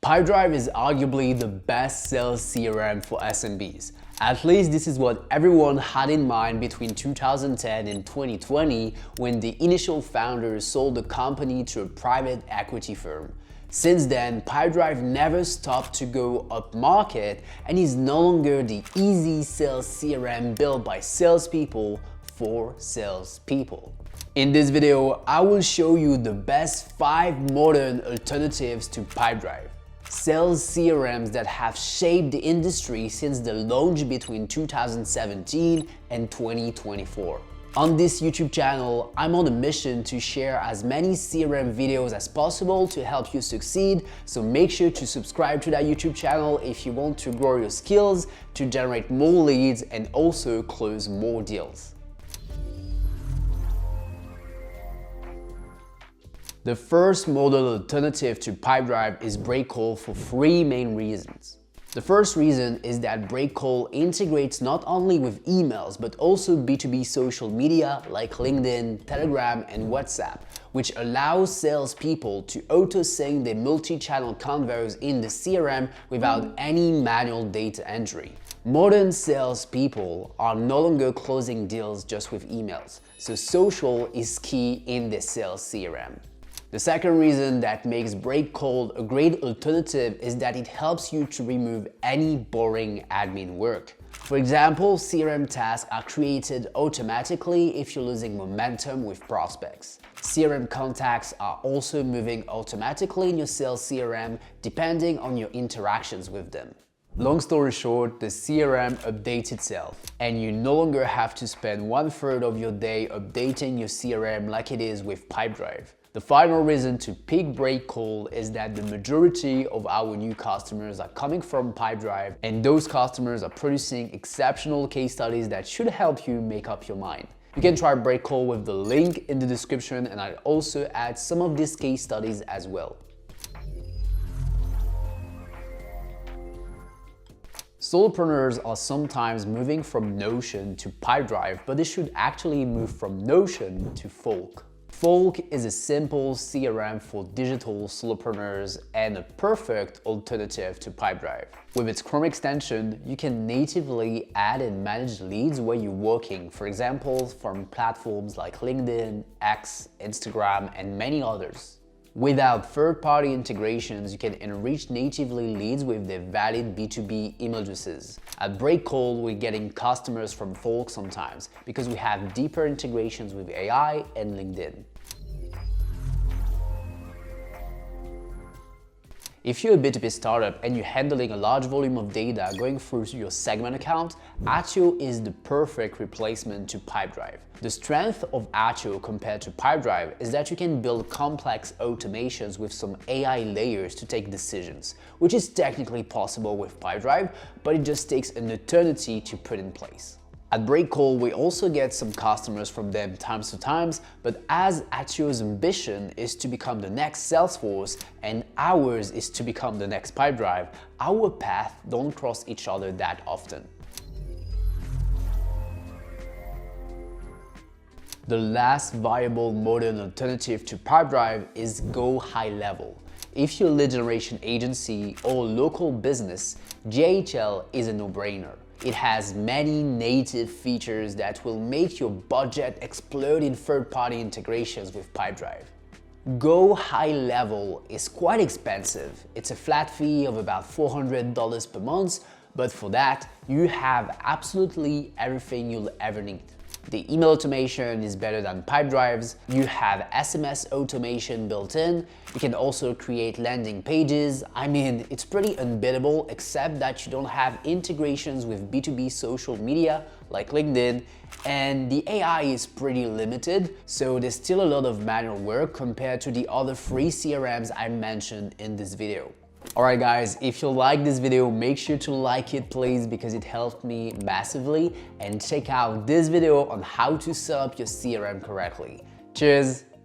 Pipedrive is arguably the best sales CRM for SMBs. At least this is what everyone had in mind between 2010 and 2020 when the initial founders sold the company to a private equity firm. Since then, Pipedrive never stopped to go up market and is no longer the easy sales CRM built by salespeople for salespeople. In this video, I will show you the best 5 modern alternatives to Pipedrive. Sales CRMs that have shaped the industry since the launch between 2017 and 2024. On this YouTube channel, I'm on a mission to share as many CRM videos as possible to help you succeed, so make sure to subscribe to that YouTube channel if you want to grow your skills, to generate more leads, and also close more deals. The first model alternative to Pipedrive is Breakcold for 3 main reasons. The first reason is that Breakcold integrates not only with emails but also B2B social media like LinkedIn, Telegram, and WhatsApp, which allows salespeople to auto-sync their multi-channel convos in the CRM without any manual data entry. Modern salespeople are no longer closing deals just with emails, so social is key in the sales CRM. The second reason that makes Breakcold a great alternative is that it helps you to remove any boring admin work. For example, CRM tasks are created automatically if you're losing momentum with prospects. CRM contacts are also moving automatically in your sales CRM depending on your interactions with them. Long story short, the CRM updates itself, and you no longer have to spend 1/3 of your day updating your CRM like it is with Pipedrive. The final reason to pick Breakcold is that the majority of our new customers are coming from Pipedrive, and those customers are producing exceptional case studies that should help you make up your mind. You can try Breakcold with the link in the description, and I'll also add some of these case studies as well. Solopreneurs are sometimes moving from Notion to Pipedrive, but they should actually move from Notion to Folk. Folk is a simple CRM for digital solopreneurs and a perfect alternative to Pipedrive. With its Chrome extension, you can natively add and manage leads where you're working, for example, from platforms like LinkedIn, X, Instagram, and many others. Without third-party integrations, you can enrich natively leads with their valid B2B email addresses. At Breakcold, we're getting customers from Folk sometimes because we have deeper integrations with AI and LinkedIn. If you're a B2B startup and you're handling a large volume of data going through your segment account, Attio is the perfect replacement to Pipedrive. The strength of Attio compared to Pipedrive is that you can build complex automations with some AI layers to take decisions, which is technically possible with Pipedrive, but it just takes an eternity to put in place. At Breakcold, we also get some customers from them times to times, but as Attio's ambition is to become the next Salesforce and ours is to become the next Pipedrive, our paths don't cross each other that often. The last viable modern alternative to Pipedrive is Go High Level. If you're a lead generation agency or local business, GHL is a no-brainer. It has many native features that will make your budget explode in third-party integrations with Pipedrive. Go High Level is quite expensive. It's a flat fee of about $400 per month, but for that, you have absolutely everything you'll ever need. The email automation is better than Pipedrive's. You have SMS automation built in. You can also create landing pages. I mean, it's pretty unbeatable, except that you don't have integrations with B2B social media like LinkedIn, and the AI is pretty limited, so there's still a lot of manual work compared to the other free CRMs I mentioned in this video. Alright guys, if you like this video, make sure to like it please because it helped me massively, and check out this video on how to set up your CRM correctly. Cheers!